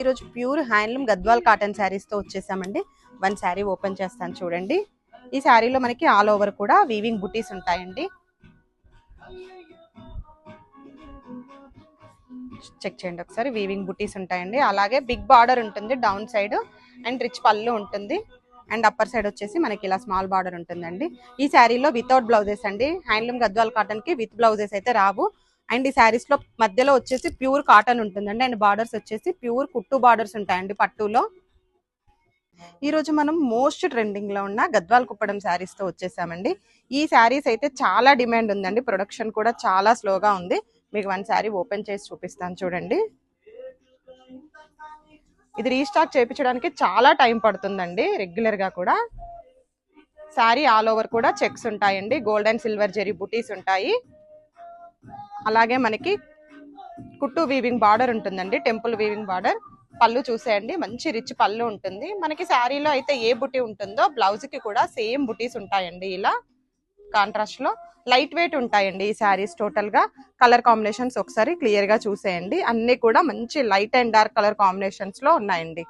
ఈరోజు pure handloom Gadwal cotton saris తో వచ్చేసామండి. వన్ శారీ ఓపెన్ చేస్తాను చూడండి. ఈ శారీలో మనకి ఆల్ ఓవర్ కూడా వీవింగ్ బుటీస్ ఉంటాయండి. చెక్ చేయండి ఒకసారి. వీవింగ్ బుటీస్ ఉంటాయండి. అలాగే బిగ్ బార్డర్ ఉంటుంది డౌన్ సైడ్ అండ్ రిచ్ పళ్ళు ఉంటుంది. అండ్ అప్పర్ సైడ్ వచ్చేసి మనకి ఇలా స్మాల్ బార్డర్ ఉంటుందండి. ఈ శారీలో వితౌట్ బ్లౌజెస్ అండి. హ్యాండ్లూమ్ గద్వాల్ కాటన్ కి విత్ బ్లౌజెస్ అయితే రావు. అండ్ ఈ శారీస్ లో మధ్యలో వచ్చేసి ప్యూర్ కాటన్ ఉంటుందండి. అండ్ బార్డర్స్ వచ్చేసి ప్యూర్ కుట్టు బార్డర్స్ ఉంటాయండి పట్టులో. ఈ రోజు మనం మోస్ట్ ట్రెండింగ్ లో ఉన్న గద్వాల్ కుప్పడం శారీస్ తో వచ్చేసామండి. ఈ శారీస్ అయితే చాలా డిమాండ్ ఉందండి. ప్రొడక్షన్ కూడా చాలా స్లోగా ఉంది. మీకు వన్ శారీ ఓపెన్ చేసి చూపిస్తాను చూడండి. ఇది రీస్టాక్ చేయించడానికి చాలా టైం పడుతుందండి రెగ్యులర్ గా కూడా. శారీ ఆల్ ఓవర్ కూడా చెక్స్ ఉంటాయండి. గోల్డ్ అండ్ సిల్వర్ జెరీ బుటీస్ ఉంటాయి. అలాగే మనకి కుట్టు వీవింగ్ బార్డర్ ఉంటుందండి. Temple weaving border. పళ్ళు చూసేయండి, మంచి రిచ్ పళ్ళు ఉంటుంది. మనకి శారీలో అయితే ఏ బుటీ ఉంటుందో బ్లౌజ్ కి కూడా సేమ్ బుటీస్ ఉంటాయండి. ఇలా కాంట్రాస్ట్ లో లైట్ వెయిట్ ఉంటాయండి ఈ శారీస్. టోటల్ గా కలర్ కాంబినేషన్స్ ఒకసారి క్లియర్ గా చూసేయండి. అన్ని కూడా మంచి light and dark colour combinations లో ఉన్నాయండి.